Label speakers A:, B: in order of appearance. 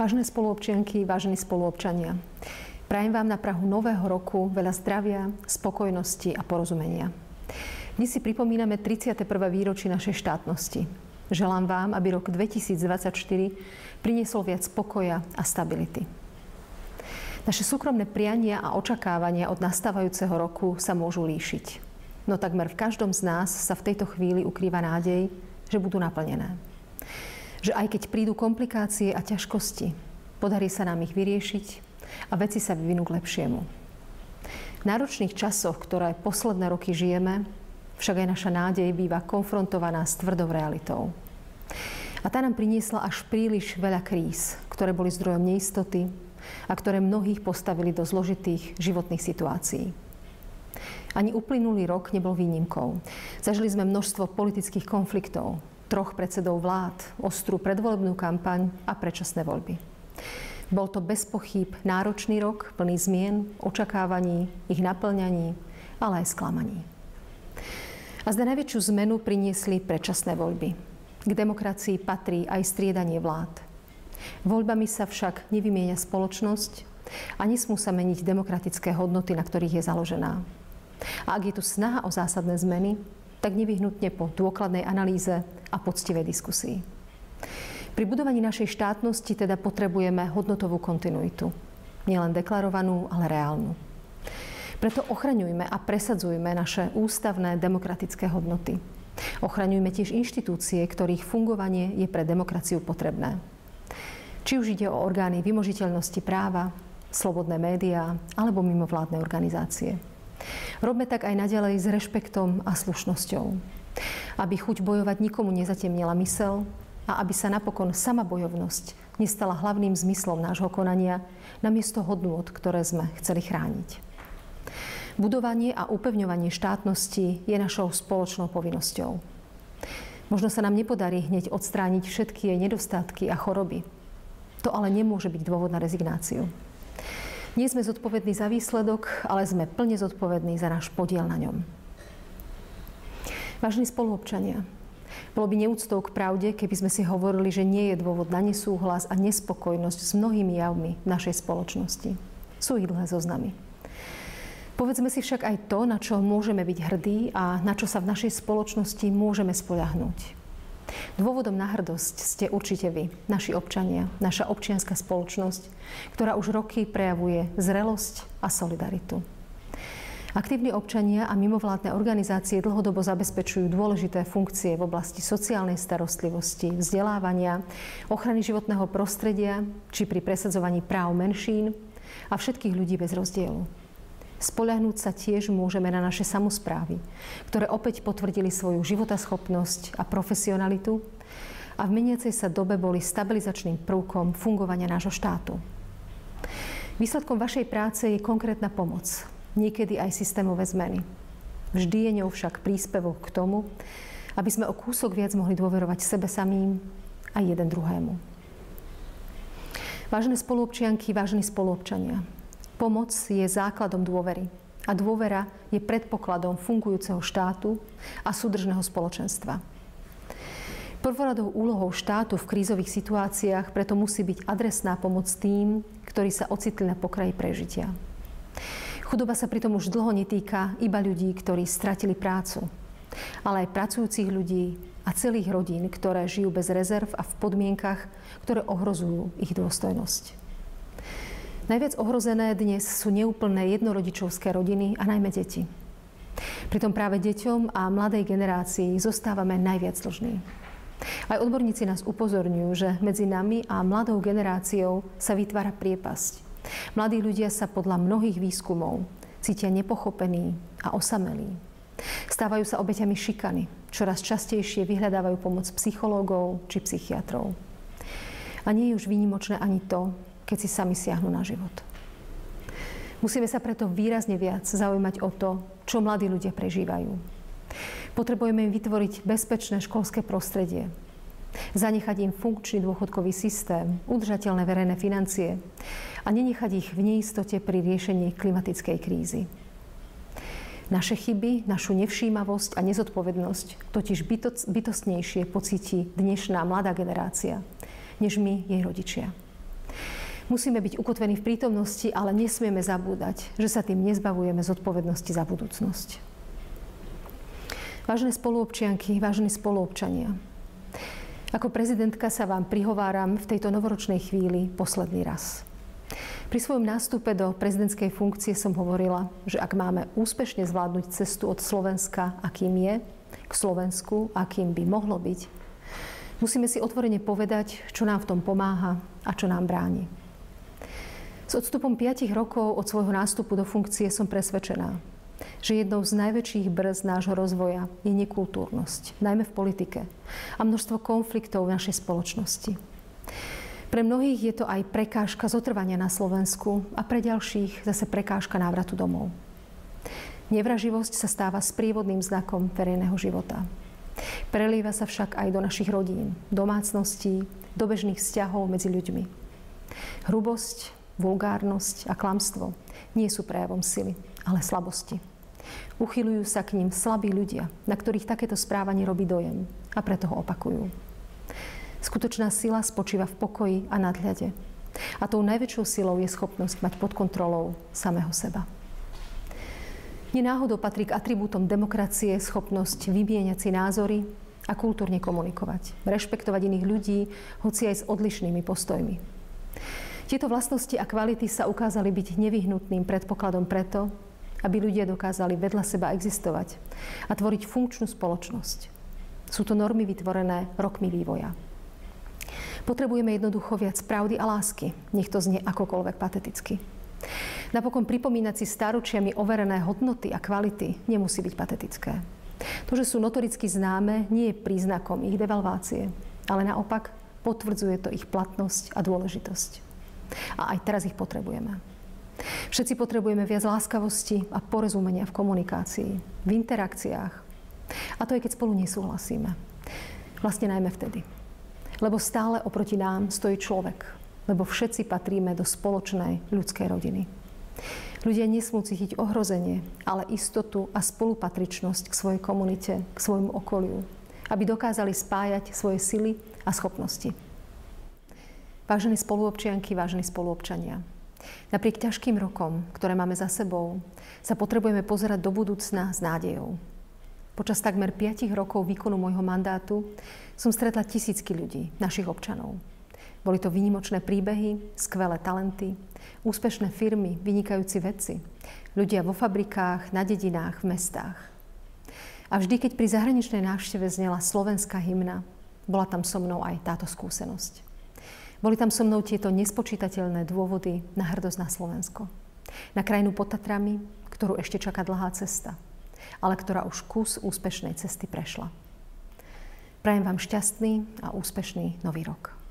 A: Vážené spoluobčianky, vážení spoluobčania, prajem vám na prahu nového roku veľa zdravia, spokojnosti a porozumenia. Dnes si pripomíname 31. výročie našej štátnosti. Želám vám, aby rok 2024 priniesol viac pokoja a stability. Naše súkromné priania a očakávania od nastávajúceho roku sa môžu líšiť. No takmer v každom z nás sa v tejto chvíli ukrýva nádej, že budú naplnené. Že aj keď prídu komplikácie a ťažkosti, podarí sa nám ich vyriešiť a veci sa vyvinú k lepšiemu. V náročných časoch, ktoré posledné roky žijeme, však aj naša nádej býva konfrontovaná s tvrdou realitou. A tá nám priniesla až príliš veľa kríz, ktoré boli zdrojom neistoty a ktoré mnohých postavili do zložitých životných situácií. Ani uplynulý rok nebol výnimkou. Zažili sme množstvo politických konfliktov, 3 predsedov vlád, ostrú predvolebnú kampaň a predčasné voľby. Bol to bez pochýb náročný rok, plný zmien, očakávaní, ich naplňaní, ale aj sklamaní. A zde najväčšiu zmenu priniesli predčasné voľby. K demokracii patrí aj striedanie vlád. Voľbami sa však nevymieňa spoločnosť a nesmú sa meniť demokratické hodnoty, na ktorých je založená. A ak je tu snaha o zásadné zmeny, tak nevyhnutne po dôkladnej analýze a poctivej diskusii. Pri budovaní našej štátnosti teda potrebujeme hodnotovú kontinuitu. Nielen deklarovanú, ale reálnu. Preto ochraňujme a presadzujme naše ústavné demokratické hodnoty. Ochraňujme tiež inštitúcie, ktorých fungovanie je pre demokraciu potrebné. Či už ide o orgány vymožiteľnosti práva, slobodné médiá alebo mimovládne organizácie. Robme tak aj naďalej s rešpektom a slušnosťou. Aby chuť bojovať nikomu nezatemnila mysel a aby sa napokon sama bojovnosť nestala hlavným zmyslom nášho konania namiesto hodnôt, ktoré sme chceli chrániť. Budovanie a upevňovanie štátnosti je našou spoločnou povinnosťou. Možno sa nám nepodarí hneď odstrániť všetky jej nedostatky a choroby. To ale nemôže byť dôvod na rezignáciu. Nie sme zodpovední za výsledok, ale sme plne zodpovední za náš podiel na ňom. Vážení spoluobčania, bolo by neúctou k pravde, keby sme si hovorili, že nie je dôvod na nesúhlas a nespokojnosť s mnohými javmi našej spoločnosti. Sú ich dlhé zoznamy. Povedzme si však aj to, na čo môžeme byť hrdí a na čo sa v našej spoločnosti môžeme spoľahnúť. Dôvodom na hrdosť ste určite vy, naši občania, naša občianska spoločnosť, ktorá už roky prejavuje zrelosť a solidaritu. Aktívni občania a mimovládne organizácie dlhodobo zabezpečujú dôležité funkcie v oblasti sociálnej starostlivosti, vzdelávania, ochrany životného prostredia či pri presadzovaní práv menšín a všetkých ľudí bez rozdielu. Spoľahnúť sa tiež môžeme na naše samosprávy, ktoré opäť potvrdili svoju životaschopnosť a profesionalitu a v meniacej sa dobe boli stabilizačným prvkom fungovania nášho štátu. Výsledkom vašej práce je konkrétna pomoc, niekedy aj systémové zmeny. Vždy je ňou však príspevok k tomu, aby sme o kúsok viac mohli dôverovať sebe samým a jeden druhému. Vážené spoluobčianky, vážení spoluobčania, pomoc je základom dôvery a dôvera je predpokladom fungujúceho štátu a súdržného spoločenstva. Prvoradou úlohou štátu v krízových situáciách preto musí byť adresná pomoc tým, ktorí sa ocitli na pokraji prežitia. Chudoba sa pritom už dlho netýka iba ľudí, ktorí stratili prácu, ale aj pracujúcich ľudí a celých rodín, ktoré žijú bez rezerv a v podmienkach, ktoré ohrozujú ich dôstojnosť. Najviac ohrozené dnes sú neúplné jednorodičovské rodiny a najmä deti. Pritom práve deťom a mladej generácii zostávame najviac dlžní. Aj odborníci nás upozorňujú, že medzi nami a mladou generáciou sa vytvára priepasť. Mladí ľudia sa podľa mnohých výskumov cítia nepochopení a osamelí. Stávajú sa obeťami šikany, čoraz častejšie vyhľadávajú pomoc psychológov či psychiatrov. A nie je už výnimočné ani to, keď si sami siahnu na život. Musíme sa preto výrazne viac zaujímať o to, čo mladí ľudia prežívajú. Potrebujeme im vytvoriť bezpečné školské prostredie, zanechať im funkčný dôchodkový systém, udržateľné verejné financie a nenechať ich v neistote pri riešení klimatickej krízy. Naše chyby, našu nevšímavosť a nezodpovednosť totiž bytostnejšie pocíti dnešná mladá generácia, než my, jej rodičia. Musíme byť ukotvení v prítomnosti, ale nesmieme zabúdať, že sa tým nezbavujeme zodpovednosti za budúcnosť. Vážené spoluobčianky, vážení spoluobčania, ako prezidentka sa vám prihováram v tejto novoročnej chvíli posledný raz. Pri svojom nástupe do prezidentskej funkcie som hovorila, že ak máme úspešne zvládnuť cestu od Slovenska, akým je, k Slovensku, akým by mohlo byť, musíme si otvorene povedať, čo nám v tom pomáha a čo nám bráni. S odstupom 5 rokov od svojho nástupu do funkcie som presvedčená, že jednou z najväčších brzd nášho rozvoja je nekultúrnosť, najmä v politike, a množstvo konfliktov v našej spoločnosti. Pre mnohých je to aj prekážka zotrvania na Slovensku a pre ďalších zase prekážka návratu domov. Nevraživosť sa stáva sprievodným znakom verejného života. Prelieva sa však aj do našich rodín, domácností, do bežných vzťahov medzi ľuďmi. Hrubosť, vulgárnosť a klamstvo nie sú prejavom sily, ale slabosti. Uchyľujú sa k ním slabí ľudia, na ktorých takéto správanie robí dojem a preto ho opakujú. Skutočná sila spočíva v pokoji a nadhľade. A tou najväčšou silou je schopnosť mať pod kontrolou samého seba. Nenáhodou patrí k atribútom demokracie schopnosť vymieňať si názory a kultúrne komunikovať, rešpektovať iných ľudí, hoci aj s odlišnými postojmi. Tieto vlastnosti a kvality sa ukázali byť nevyhnutným predpokladom preto, aby ľudia dokázali vedľa seba existovať a tvoriť funkčnú spoločnosť. Sú to normy vytvorené rokmi vývoja. Potrebujeme jednoducho viac pravdy a lásky, nech to znie akokoľvek pateticky. Napokon pripomínať si stáročiami overené hodnoty a kvality nemusí byť patetické. To, že sú notoricky známe, nie je príznakom ich devalvácie, ale naopak potvrdzuje to ich platnosť a dôležitosť. A aj teraz ich potrebujeme. Všetci potrebujeme viac láskavosti a porozumenia v komunikácii, v interakciách. A to je, keď spolu nesúhlasíme. Vlastne najmä vtedy. Lebo stále oproti nám stojí človek. Lebo všetci patríme do spoločnej ľudskej rodiny. Ľudia nesmú cítiť ohrozenie, ale istotu a spolupatričnosť k svojej komunite, k svojmu okoliu, aby dokázali spájať svoje sily a schopnosti. Vážení spoluobčianky, vážení spoluobčania, napriek ťažkým rokom, ktoré máme za sebou, sa potrebujeme pozerať do budúcna s nádejou. Počas takmer 5 rokov výkonu môjho mandátu som stretla tisícky ľudí, našich občanov. Boli to výnimočné príbehy, skvelé talenty, úspešné firmy, vynikajúci vedci, ľudia vo fabrikách, na dedinách, v mestách. A vždy, keď pri zahraničnej návšteve znela slovenská hymna, bola tam so mnou aj táto skúsenosť. Boli tam so mnou tieto nespočítateľné dôvody na hrdosť na Slovensko. Na krajinu pod Tatrami, ktorú ešte čaká dlhá cesta, ale ktorá už kus úspešnej cesty prešla. Prajem vám šťastný a úspešný nový rok.